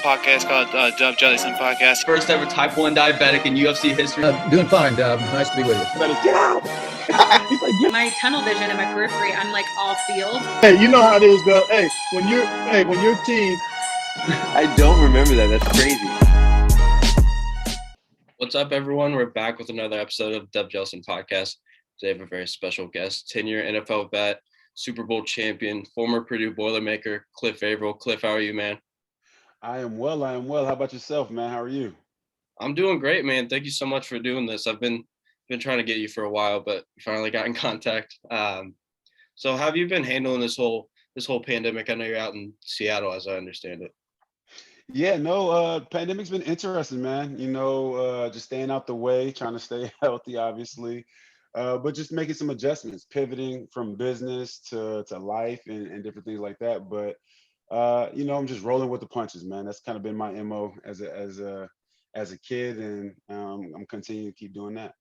podcast called Jellison Podcast. First ever type 1 diabetic in UFC history. Doing fine, Dub. Nice to be with you. Get out! He's like, yeah. My tunnel vision and my periphery, I'm like off field. Hey, you know how it is, though. Hey, when your team. I don't remember that. That's crazy. What's up, everyone? We're back with another episode of Dub Jellison Podcast. Today, I have a very special guest, 10-year NFL vet, Super Bowl champion, former Purdue Boilermaker, Cliff Avril. Cliff, how are you, man? I am well. How about yourself, man? How are you? I'm doing great, man. Thank you so much for doing this. I've been trying to get you for a while, but we finally got in contact. So how have you been handling this whole pandemic? I know you're out in Seattle, as I understand it. Yeah, no, pandemic's been interesting, man. You know, just staying out the way, trying to stay healthy, obviously, but just making some adjustments, pivoting from business to life and different things like that. But you know, I'm just rolling with the punches, man. That's kind of been my MO as a kid, and I'm continuing to keep doing that.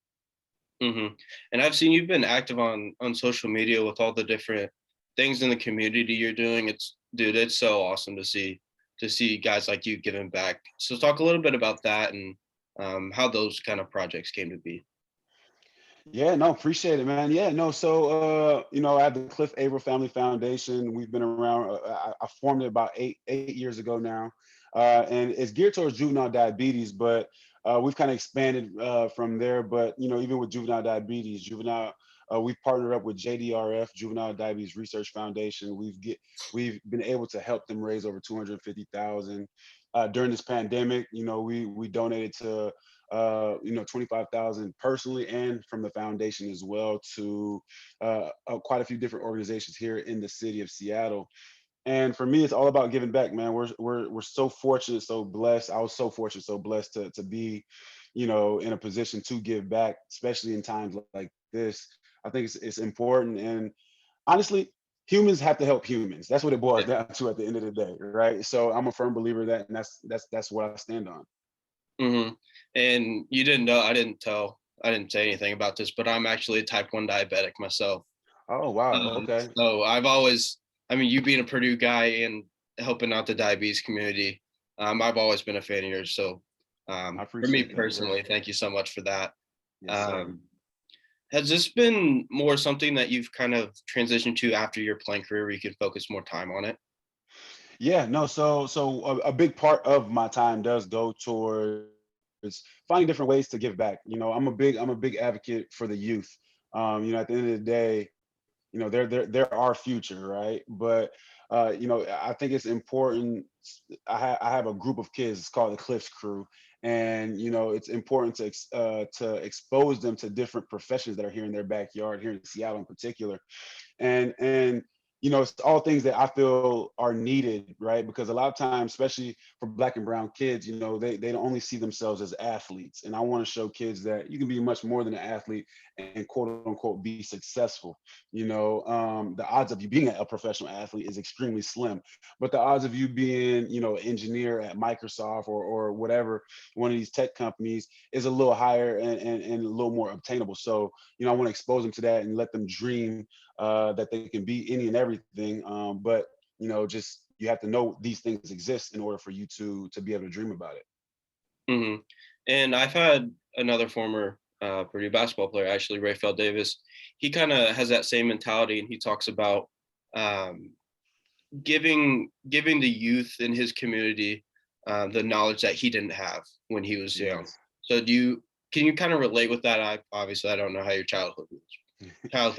Mm-hmm. And I've seen you've been active on social media with all the different things in the community you're doing. It's so awesome to see guys like you giving back. So talk a little bit about that and how those kind of projects came to be. Yeah, no, appreciate it, man. Yeah, no, so you know, I have the Cliff Avril Family Foundation. We've been around. I formed it about eight years ago now, and it's geared towards juvenile diabetes, but we've kind of expanded from there. But you know, even with juvenile diabetes, we've partnered up with JDRF, Juvenile Diabetes Research Foundation. We've been able to help them raise over $250,000 during this pandemic. You know, we donated to you know, $25,000 personally and from the foundation as well to quite a few different organizations here in the city of Seattle. And for me, it's all about giving back, man. We're so fortunate, so blessed. I was so fortunate, so blessed to be, you know, in a position to give back, especially in times like this. I think it's important. And honestly, humans have to help humans. That's what it boils down to at the end of the day, right? So I'm a firm believer of that, and that's what I stand on. Mm-hmm. And you didn't know, I didn't say anything about this, but I'm actually a type 1 diabetic myself. Oh, wow. Okay. So you being a Purdue guy and helping out the diabetes community, I've always been a fan of yours. So for me personally, thank you so much for that. Yes, has this been more something that you've kind of transitioned to after your playing career where you could focus more time on it? Yeah, no, so a big part of my time does go towards finding different ways to give back. You know, I'm a big advocate for the youth. You know, at the end of the day, you know, they're our future, right? But you know, I think it's important. I have a group of kids. It's called the Cliffs Crew, and you know, it's important to expose them to different professions that are here in their backyard, here in Seattle in particular, and you know, it's all things that I feel are needed, right? Because a lot of times, especially for Black and brown kids, you know, they don't only see themselves as athletes. And I want to show kids that you can be much more than an athlete and quote unquote be successful. You know, the odds of you being a professional athlete is extremely slim, but the odds of you being, you know, an engineer at Microsoft or whatever, one of these tech companies is a little higher and a little more obtainable. So, you know, I want to expose them to that and let them dream that they can be any and everything, but you know, just you have to know these things exist in order for you to be able to dream about it. Mm-hmm. And I've had another former Purdue basketball player, actually, Rafael Davis. He kind of has that same mentality, and he talks about giving the youth in his community the knowledge that he didn't have when he was young. Yes. So can you kind of relate with that? I don't know how your childhood was.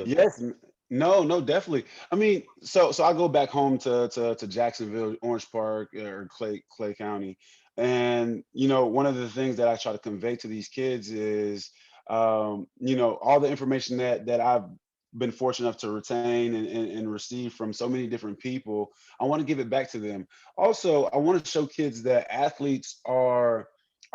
Yes. No, definitely. I mean, so I go back home to Jacksonville, Orange Park, or Clay County, and you know, one of the things that I try to convey to these kids is, you know, all the information that I've been fortunate enough to retain and receive from so many different people. I want to give it back to them. Also, I want to show kids that athletes are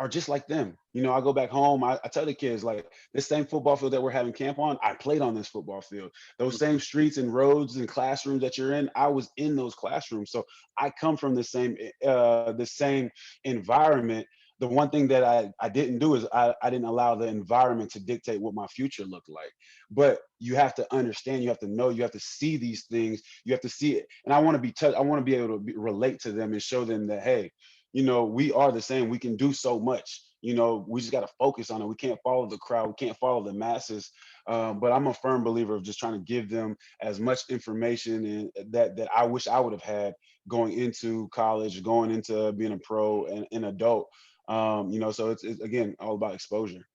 just like them. You know, I go back home, I tell the kids, like, this same football field that we're having camp on, I played on this football field. Those same streets and roads and classrooms that you're in, I was in those classrooms. So I come from the same environment. The one thing that I didn't do is I didn't allow the environment to dictate what my future looked like. But you have to understand, you have to know, you have to see these things, you have to see it. And I want to be able to relate to them and show them that, hey, we are the same. We can do so much. We just got to focus on it. We can't follow the crowd. We can't follow the masses. But I'm a firm believer of just trying to give them as much information and that I wish I would have had going into college, going into being a pro and an adult. So it's again all about exposure.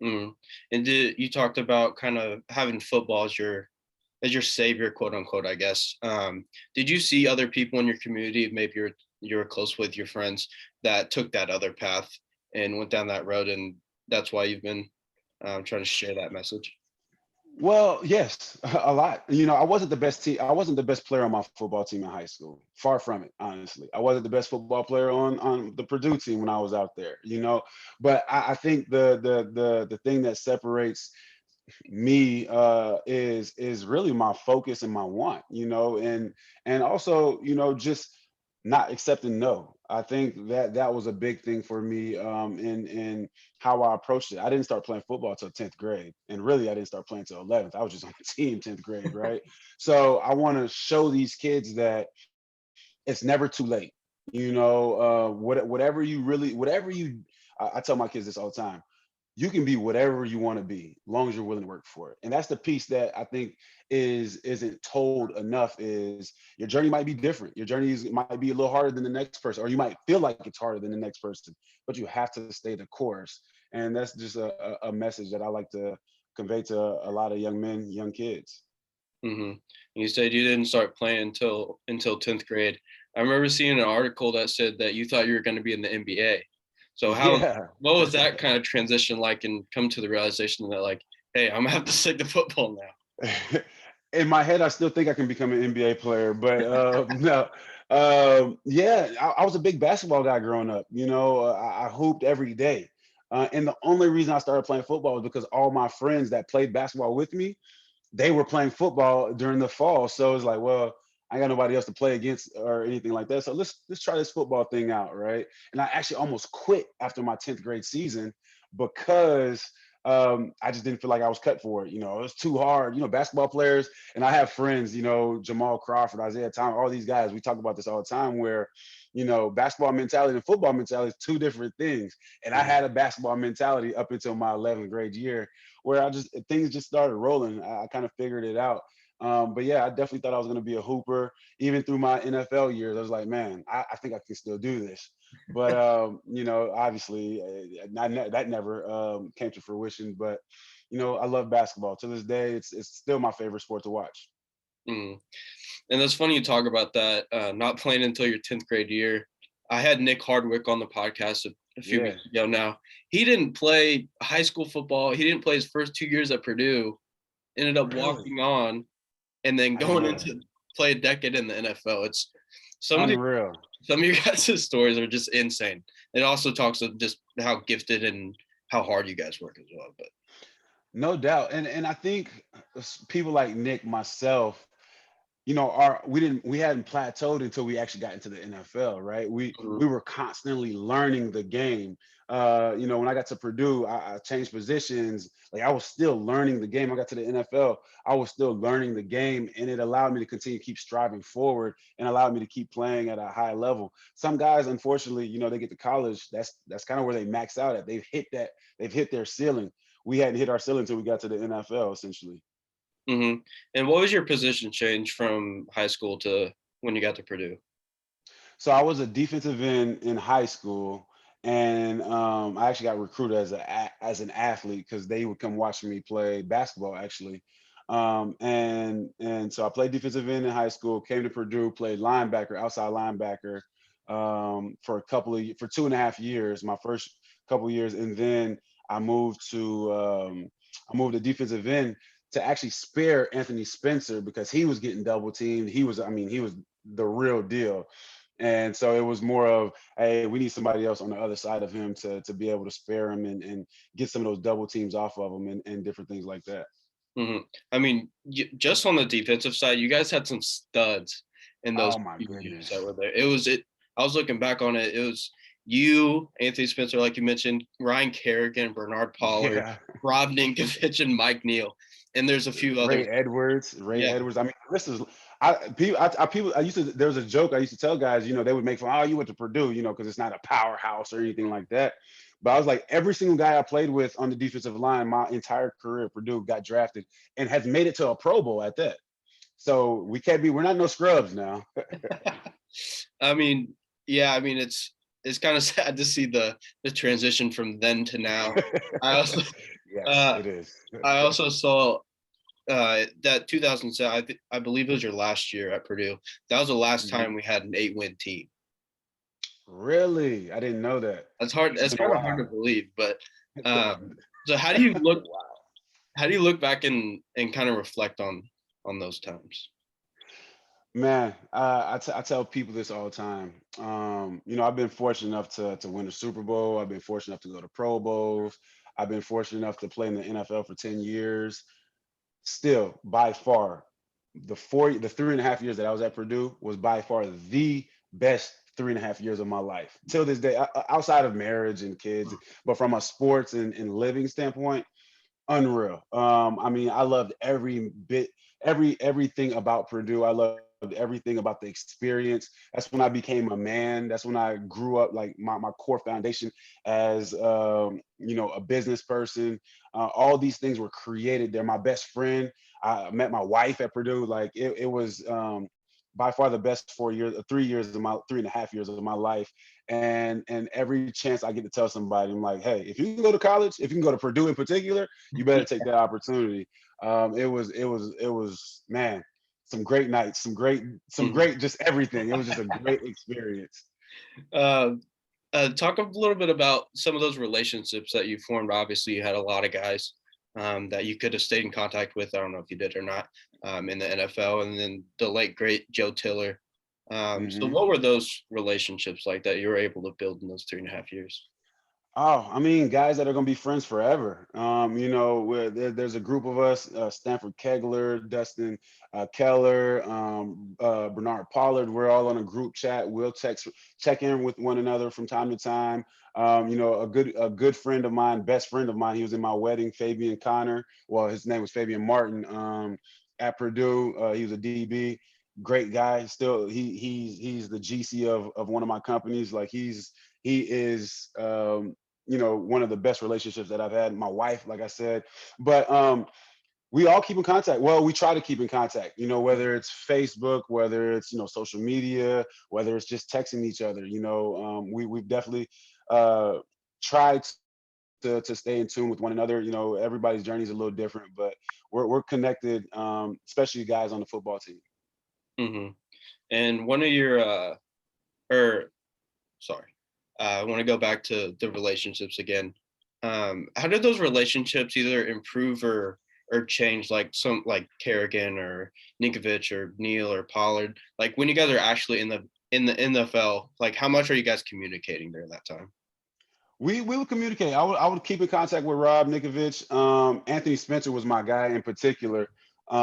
Mm. And you talked about kind of having football as your savior, quote unquote, I guess. Did you see other people in your community, maybe you're close with your friends, that took that other path and went down that road, and that's why you've been trying to share that message? Well, yes, a lot. I wasn't the best team. I wasn't the best player on my football team in high school. Far from it, honestly. I wasn't the best football player on the Purdue team when I was out there. But I think the thing that separates me is really my focus and my want. And also just not accepting no. I think that was a big thing for me in how I approached it. I didn't start playing football till 10th grade. And really, I didn't start playing till 11th. I was just on the team 10th grade, right? So I want to show these kids that it's never too late. Whatever you, I tell my kids this all the time. You can be whatever you want to be, as long as you're willing to work for it. And that's the piece that I think isn't told enough. Is your journey might be different. Your journey might be a little harder than the next person, or you might feel like it's harder than the next person, but you have to stay the course. And that's just a message that I like to convey to a lot of young men, young kids. Mm-hmm. You said you didn't start playing until 10th grade. I remember seeing an article that said that you thought you were going to be in the NBA. So what was that kind of transition like, and come to the realization that, like, hey, I'm gonna have to stick to football now? In my head, I still think I can become an NBA player, but no. I was a big basketball guy growing up. I hooped every day. And the only reason I started playing football was because all my friends that played basketball with me, they were playing football during the fall. So it's like, well, I got nobody else to play against or anything like that. So let's try this football thing out, right? And I actually almost quit after my 10th grade season because I just didn't feel like I was cut for it. It was too hard. Basketball players, and I have friends, Jamal Crawford, Isaiah Thomas, all these guys, we talk about this all the time where, basketball mentality and football mentality is two different things. And I had a basketball mentality up until my 11th grade year where things just started rolling. I kind of figured it out. But yeah, I definitely thought I was going to be a hooper. Even through my NFL years, I was like, man, I think I can still do this. But, obviously that never came to fruition. But, I love basketball. To this day, it's still my favorite sport to watch. Mm. And that's funny you talk about that, not playing until your 10th grade year. I had Nick Hardwick on the podcast a few weeks ago now. He didn't play high school football. He didn't play his first 2 years at Purdue, ended up walking on, and then going into play a decade in the NFL. It's some of your guys' stories are just insane. It also talks of just how gifted and how hard you guys work as well. But no doubt. And I think people like Nick, myself, we hadn't plateaued until we actually got into the NFL, right? We were constantly learning the game. When I got to Purdue, I changed positions. Like, I was still learning the game. I got to the NFL, I was still learning the game, and it allowed me to continue to keep striving forward and allowed me to keep playing at a high level. Some guys, unfortunately, they get to college. That's kind of where they max out at. They've hit their ceiling. We hadn't hit our ceiling until we got to the NFL, essentially. Mm-hmm. And what was your position change from high school to when you got to Purdue? So I was a defensive end in high school, and I actually got recruited as an athlete because they would come watch me play basketball, actually. And so I played defensive end in high school, came to Purdue, played linebacker, outside linebacker for 2.5 years, my first couple of years, and then I moved to defensive end to actually spare Anthony Spencer because he was getting double teamed. He was the real deal. And so it was more of, hey, we need somebody else on the other side of him to be able to spare him and get some of those double teams off of him and different things like that. Mm-hmm. I mean, just on the defensive side, you guys had some studs in those years that were there. I was looking back on it. It was you, Anthony Spencer, like you mentioned, Ryan Kerrigan, Bernard Pollard, Rob Ninkovich, and Mike Neal. And there's a few others. Ray Edwards. I mean, I used to, there was a joke I used to tell guys, they would make fun, oh, you went to Purdue, because it's not a powerhouse or anything like that. But I was like, every single guy I played with on the defensive line, my entire career at Purdue got drafted and has made it to a Pro Bowl at that. So we're not no scrubs now. I mean, yeah, I mean, it's kind of sad to see the transition from then to now. I also, Yes, it is. I also saw that 2007, I believe it was your last year at Purdue. That was the last time we had an 8-win team. Really? I didn't know that. That's hard. That's kind of hard to believe, but so how do you look? How do you look back and kind of reflect on those times? Man, I tell people this all the time. I've been fortunate enough to win a Super Bowl. I've been fortunate enough to go to Pro Bowls. I've been fortunate enough to play in the NFL for 10 years. Still, by far, the 3.5 years that I was at Purdue was by far the best 3.5 years of my life. Till this day, outside of marriage and kids, but from a sports and living standpoint, unreal. I mean, I loved everything about Purdue. I loved everything about the experience. That's when I became a man. That's when I grew up, like my core foundation as a business person. All these things were created there. My best friend, I met my wife at Purdue. Like it was by far the best 3.5 years of my life. And every chance I get to tell somebody, I'm like, hey, if you can go to college, if you can go to Purdue in particular, you better take that opportunity. It was, man, some great nights, some great, just everything. It was just a great experience. Talk a little bit about some of those relationships that you formed. Obviously, you had a lot of guys that you could have stayed in contact with. I don't know if you did or not in the NFL, and then the late great Joe Tiller. So what were those relationships like that you were able to build in those 3.5 years? Oh, I mean, guys that are going to be friends forever. There's a group of us, Stanford Kegler, Dustin Keller, Bernard Pollard. We're all on a group chat. We'll check in with one another from time to time. A good friend of mine, best friend of mine, he was in my wedding, Fabian Connor. Well, his name was Fabian Martin at Purdue. He was a DB. Great guy. Still, he's the GC of one of my companies. Like he is one of the best relationships that I've had. My wife, like I said, but we all keep in contact. Well, we try to keep in contact, whether it's Facebook, whether it's, social media, whether it's just texting each other, we've definitely tried to stay in tune with one another. Everybody's journey is a little different, but we're connected, especially guys on the football team. And one of your, I want to go back to the relationships again. How did those relationships either improve or change, like Kerrigan or Ninkovich or Neal or Pollard? Like when you guys are actually in the NFL, like how much are you guys communicating during that time? We would communicate. I would keep in contact with Rob, Ninkovich. Anthony Spencer was my guy in particular. We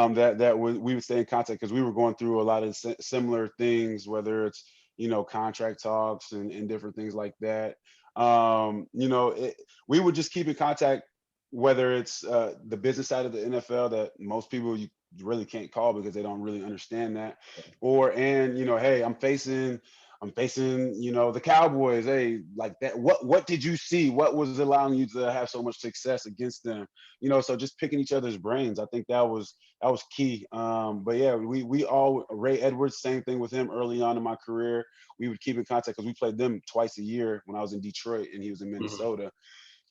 would stay in contact because we were going through a lot of similar things, whether it's contract talks and different things like that. We would just keep in contact, whether it's the business side of the NFL that most people you really can't call because they don't really understand that, hey, I'm facing the Cowboys. Hey, like that. What did you see? What was allowing you to have so much success against them? So just picking each other's brains. I think that was key. But yeah, we all, Ray Edwards, same thing with him early on in my career. We would keep in contact because we played them twice a year when I was in Detroit and he was in Minnesota.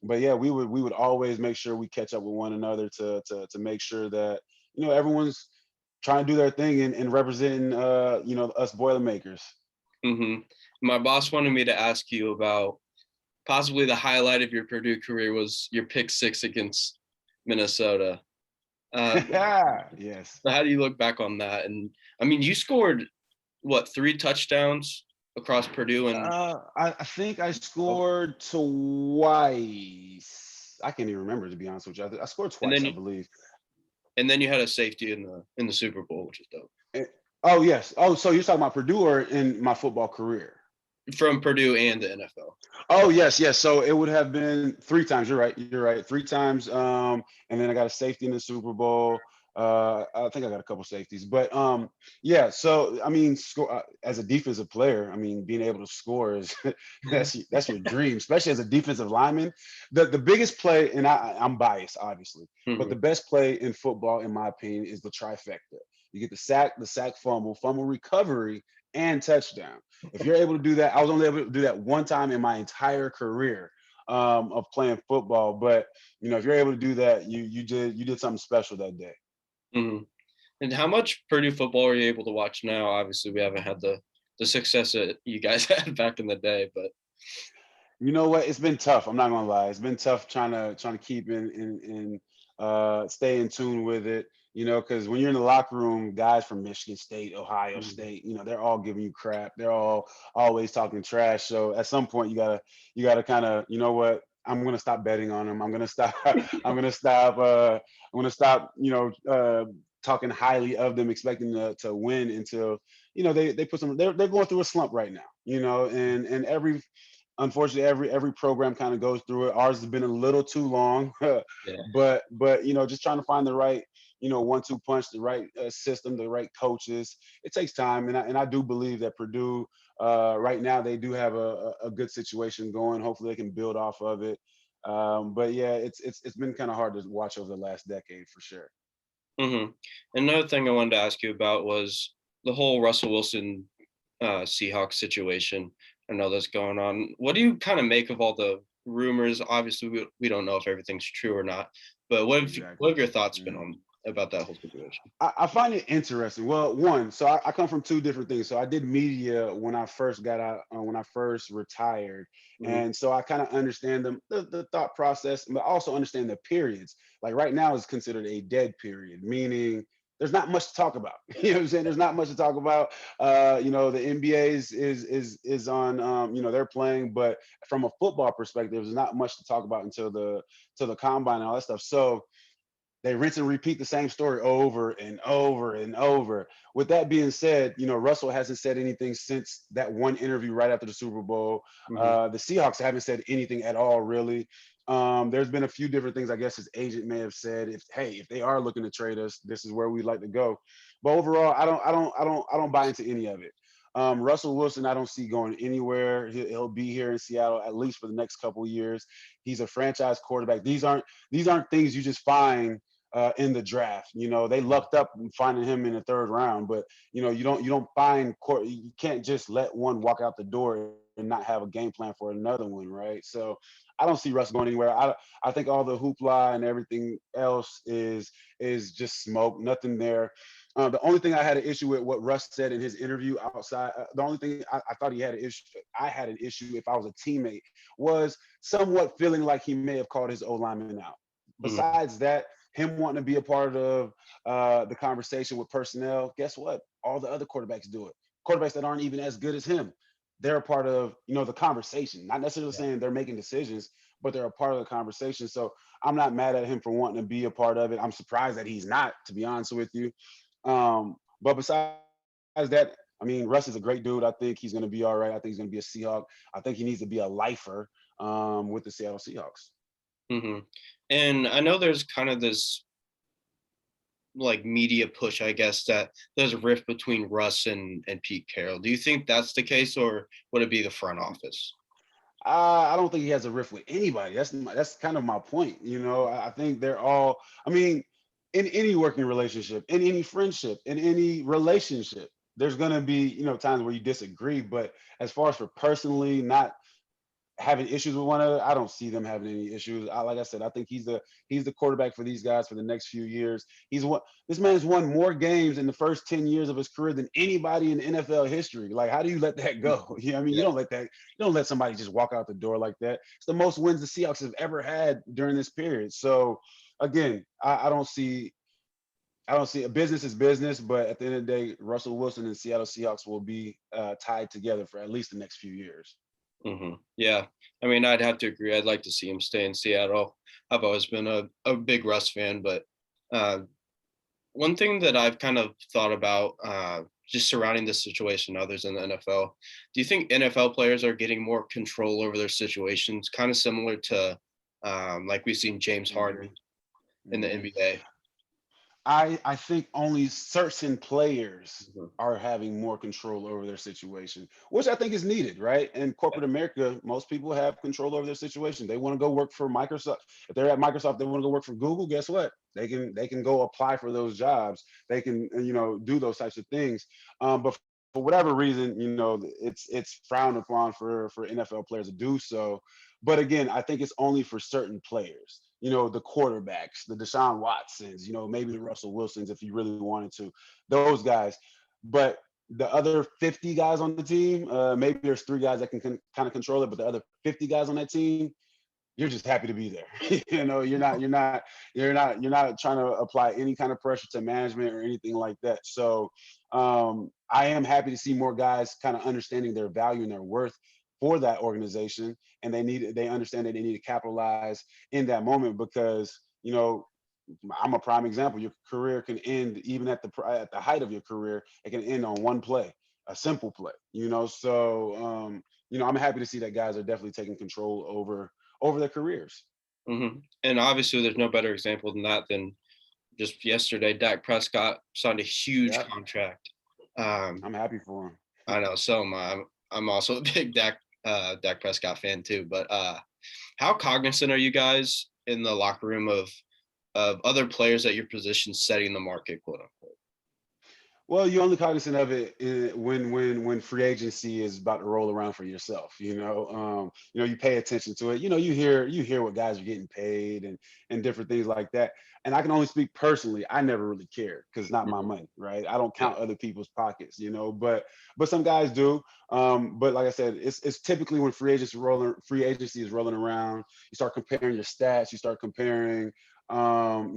But yeah, we would always make sure we catch up with one another to make sure that everyone's trying to do their thing and representing us Boilermakers. My boss wanted me to ask you about possibly the highlight of your Purdue career was your pick 6 against Minnesota. Yes. So how do you look back on that? And I mean, you scored 3 touchdowns across Purdue, and I think I scored twice. I can't even remember, to be honest with you. I scored twice, I believe. And then you had a safety in the Super Bowl, which is dope. Oh yes. Oh, so you're talking about Purdue or in my football career? From Purdue and the NFL. Oh yes. So it would have been 3 times. You're right. 3 times. And then I got a safety in the Super Bowl. I think I got a couple safeties, but yeah. So I mean, as a defensive player, I mean, being able to score is that's your dream, especially as a defensive lineman. The biggest play, and I'm biased, obviously, but the best play in football, in my opinion, is the trifecta. You get the sack, fumble recovery, and touchdown. If you're able to do that, I was only able to do that one time in my entire career of playing football. But if you're able to do that, you did something special that day. Mm-hmm. And how much Purdue football are you able to watch now? Obviously, we haven't had the success that you guys had back in the day, but you know what? It's been tough. I'm not gonna lie. It's been tough trying to keep in stay in tune with it. Because when you're in the locker room, guys from Michigan State, Ohio State, they're all giving you crap. They're all always talking trash. So at some point, you gotta kind of, you know what? I'm gonna stop betting on them. I'm gonna stop. I'm gonna stop. I'm gonna stop. Talking highly of them, expecting to win until they put some. They're going through a slump right now. And unfortunately every program kind of goes through it. Ours has been a little too long, but just trying to find the right 1-2 punch, the right system, the right coaches. It takes time, and I do believe that Purdue right now they do have a good situation going. Hopefully they can build off of it. But yeah, it's been kind of hard to watch over the last decade for sure. Another thing I wanted to ask you about was the whole Russell Wilson Seahawks situation. I know that's going on. What do you kind of make of all the rumors? Obviously, we don't know if everything's true or not, but what have your thoughts been on about that whole situation? I find it interesting. Well, one, so I come from two different things. So I did media when I first got out, when I first retired. And so I kind of understand the thought process, but also understand the periods. Like right now is considered a dead period, meaning there's not much to talk about. You know what I'm saying? There's not much to talk about. The NBA is on, they're playing, but from a football perspective, there's not much to talk about until the combine and all that stuff. So they rinse and repeat the same story over and over and over. With that being said, Russell hasn't said anything since that one interview right after the Super Bowl. The Seahawks haven't said anything at all, really. There's been a few different things I guess his agent may have said. If they are looking to trade us, this is where we'd like to go. But overall, I don't buy into any of it. Russell Wilson, I don't see going anywhere. He'll be here in Seattle at least for the next couple of years. He's a franchise quarterback. These aren't things you just find in the draft. They lucked up finding him in the third round, but you don't find you can't just let one walk out the door and not have a game plan for another one, right? So I don't see Russ going anywhere. I think all the hoopla and everything else is just smoke, nothing there. The only thing I had an issue with what Russ said in his interview outside, the only thing I thought I had an issue if I was a teammate, was somewhat feeling like he may have called his O-lineman out. Besides that, him wanting to be a part of the conversation with personnel, guess what? All the other quarterbacks do it. Quarterbacks that aren't even as good as him, they're a part of, the conversation. Not necessarily saying they're making decisions, but they're a part of the conversation. So I'm not mad at him for wanting to be a part of it. I'm surprised that he's not, to be honest with you. But besides that, I mean, Russ is a great dude. I think he's going to be all right. I think he's going to be a Seahawk. I think he needs to be a lifer with the Seattle Seahawks. And I know there's kind of this like media push, I guess, that there's a rift between Russ and Pete Carroll. Do you think that's the case, or would it be the front office? I don't think he has a rift with anybody. That's kind of my point. I think they're all, I mean, in any working relationship, in any friendship, in any relationship, there's going to be, times where you disagree. But as far as for personally not having issues with one another, I don't see them having any issues. Like I said, I think he's the quarterback for these guys for the next few years. This man's won more games in the first 10 years of his career than anybody in NFL history. Like, how do you let that go? You don't let somebody just walk out the door like that. It's the most wins the Seahawks have ever had during this period. So again, I don't see a business is business, but at the end of the day, Russell Wilson and Seattle Seahawks will be tied together for at least the next few years. Yeah, I mean, I'd have to agree. I'd like to see him stay in Seattle. I've always been a big Russ fan, but one thing that I've kind of thought about just surrounding this situation, others in the NFL, do you think NFL players are getting more control over their situations, kind of similar to like we've seen James Harden in the NBA? I think only certain players Mhm. are having more control over their situation, which I think is needed, right? In corporate America, most people have control over their situation. They want to go work for Microsoft. If they're at Microsoft, they want to go work for Google. Guess what? They can go apply for those jobs. They can do those types of things. But for whatever reason, it's frowned upon for NFL players to do so. But again, I think it's only for certain players. The quarterbacks, the Deshaun Watsons, maybe the Russell Wilsons if you really wanted to, those guys. But the other 50 guys on the team, maybe there's three guys that can kind of control it, but the other 50 guys on that team, you're just happy to be there. You're not trying to apply any kind of pressure to management or anything like that. So I am happy to see more guys kind of understanding their value and their worth for that organization, and they understand that they need to capitalize in that moment because I'm a prime example. Your career can end even at the height of your career. It can end on one play, a simple play. So I'm happy to see that guys are definitely taking control over their careers. And obviously, there's no better example than that than just yesterday. Dak Prescott signed a huge contract. I'm happy for him. I know, so am I. I'm also a big Dak Prescott fan too. But how cognizant are you guys in the locker room of other players at your position setting the market, quote unquote? Well, you're only cognizant of it when free agency is about to roll around for yourself. You pay attention to it. You hear what guys are getting paid and different things like that. And I can only speak personally. I never really cared because it's not my money, right? I don't count other people's pockets, but some guys do. But like I said, it's typically when free agency is rolling around. You start comparing your stats. You start comparing, how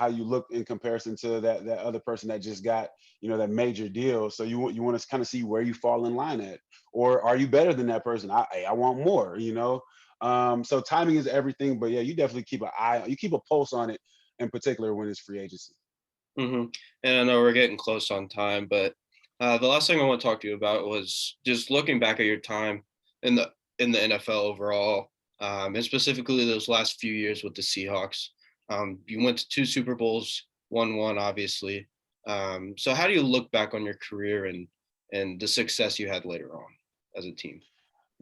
you look in comparison to that other person that just got that major deal. So you want to kind of see where you fall in line at, or are you better than that person? I want more. So timing is everything. But yeah, you definitely keep a pulse on it, in particular when it's free agency. And I know we're getting close on time, but the last thing I want to talk to you about was just looking back at your time in the NFL overall, and specifically those last few years with the Seahawks. You went to 2 Super Bowls, won one, obviously. So how do you look back on your career and the success you had later on as a team?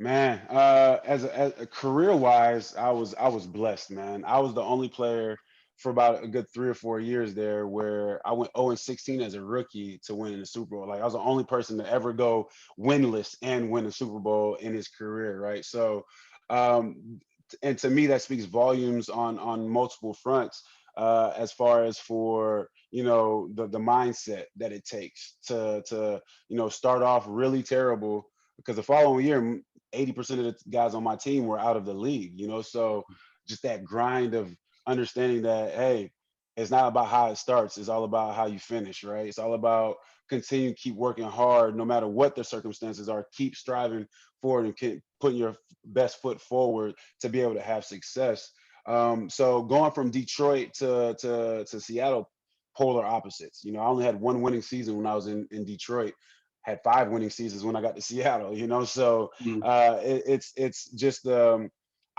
Man, as a career-wise, I was blessed, man. I was the only player for about a good 3 or 4 years there where I went 0-16 as a rookie to win in the Super Bowl. Like I was the only person to ever go winless and win a Super Bowl in his career, right? So, and to me, that speaks volumes on multiple fronts, as far as for the mindset that it takes to start off really terrible, because the following year 80% of the guys on my team were out of the league. So just that grind of understanding that, hey, it's not about how it starts, it's all about how you finish, right? It's all about continue to keep working hard no matter what the circumstances are. Keep striving forward and keep putting your best foot forward to be able to have success. So going from Detroit to Seattle, polar opposites. I only had one winning season when I was in Detroit, had 5 winning seasons when I got to Seattle. So it's just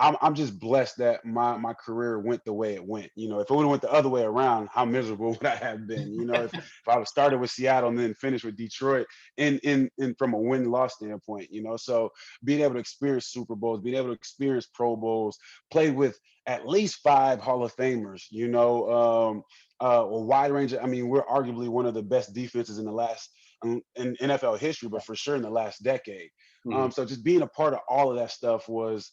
I'm just blessed that my career went the way it went. If it would have went the other way around, how miserable would I have been? If I would have started with Seattle and then finished with Detroit in from a win-loss standpoint. So being able to experience Super Bowls, being able to experience Pro Bowls, play with at least 5 Hall of Famers, a wide range. I mean, we're arguably one of the best defenses in the last in NFL history, but for sure in the last decade. So just being a part of all of that stuff was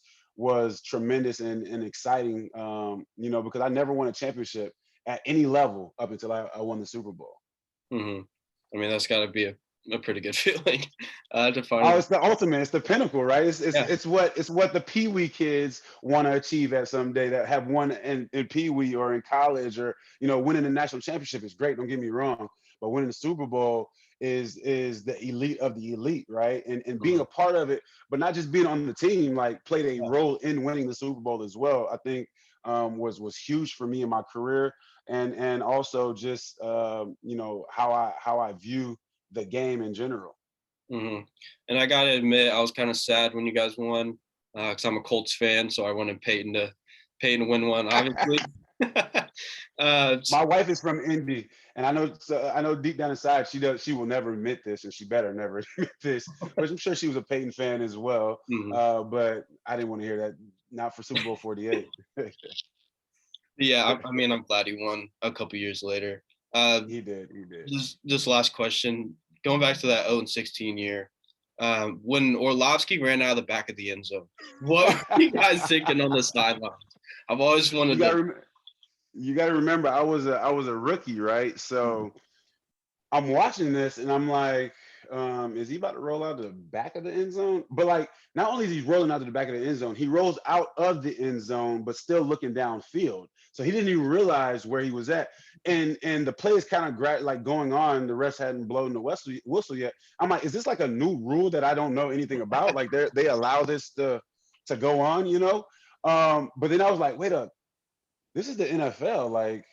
tremendous and exciting, because I never won a championship at any level up until I won the Super Bowl. I mean, that's got to be a pretty good feeling to find. Oh, it's the ultimate. It's the pinnacle, right? It's what the Pee Wee kids want to achieve at some day, that have won in Pee Wee or in college, or winning the national championship is great. Don't get me wrong, but winning the Super Bowl is the elite of the elite, right? And being a part of it, but not just being on the team, like played a role in winning the Super Bowl as well. I think was huge for me in my career, and also just how I view the game in general. And I gotta admit, I was kind of sad when you guys won, because I'm a Colts fan, so I wanted Peyton to win one, obviously. My wife is from Indy, and I know deep down inside she will never admit this, and she better never admit this. But I'm sure she was a Peyton fan as well. But I didn't want to hear that. Not for Super Bowl 48. Yeah, I mean, I'm glad he won a couple years later. He did. This last question, going back to that 0-16 year, when Orlovsky ran out of the back of the end zone, what were you guys thinking on the sidelines? I've always wanted you got to remember, I was a rookie, right? So I'm watching this and I'm like, is he about to roll out to the back of the end zone? But like, not only is he rolling out to the back of the end zone, he rolls out of the end zone, but still looking downfield. So he didn't even realize where he was at. And the play is kind of like going on. The refs hadn't blown the whistle yet. I'm like, is this like a new rule that I don't know anything about? Like they allow this to go on, you know? But then I was like, wait up, this is the NFL. Like,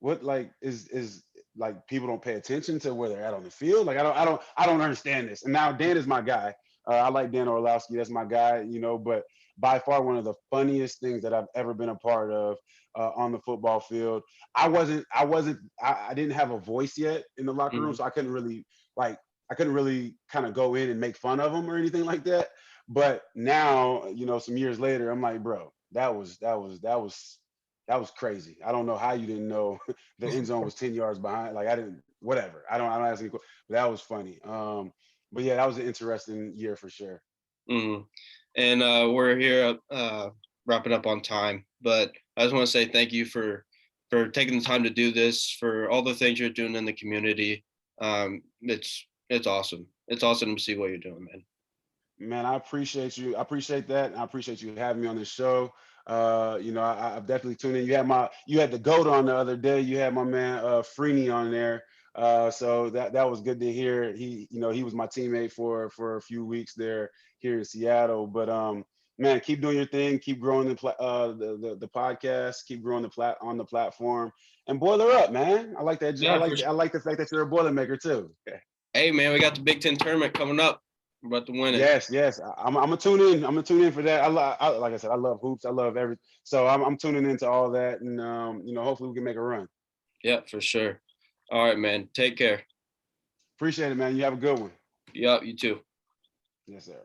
what like is like people don't pay attention to where they're at on the field? Like I don't understand this. And now Dan is my guy. I like Dan Orlovsky. That's my guy, you know, but by far one of the funniest things that I've ever been a part of on the football field. I didn't have a voice yet in the locker room, so I couldn't really kind of go in and make fun of him or anything like that. But now, you know, some years later, I'm like, bro, that was crazy. I don't know how you didn't know the end zone was 10 yards behind. Like I don't ask any questions, but that was funny. But yeah, that was an interesting year for sure. And we're here wrapping up on time, but I just want to say thank you for taking the time to do this, for all the things you're doing in the community. It's awesome. It's awesome to see what you're doing, man. Man, I appreciate you. I appreciate that. And I appreciate you having me on this show. You know, I've definitely tuned in. You had the GOAT on the other day. You had my man Freeney on there. So that was good to hear. He was my teammate for a few weeks there here in Seattle. But man, keep doing your thing. Keep growing the podcast. Keep growing on the platform. And boiler up, man. I like that. Yeah, I like the fact that you're a Boilermaker too. Hey, man, we got the Big Ten tournament coming up. We're about to win it. Yes. I'm gonna tune in. I'm gonna tune in for that. Like I said, I love hoops. I love everything. So I'm tuning into all that, and hopefully we can make a run. Yeah, for sure. All right, man. Take care. Appreciate it, man. You have a good one. Yeah, you too. Yes, sir.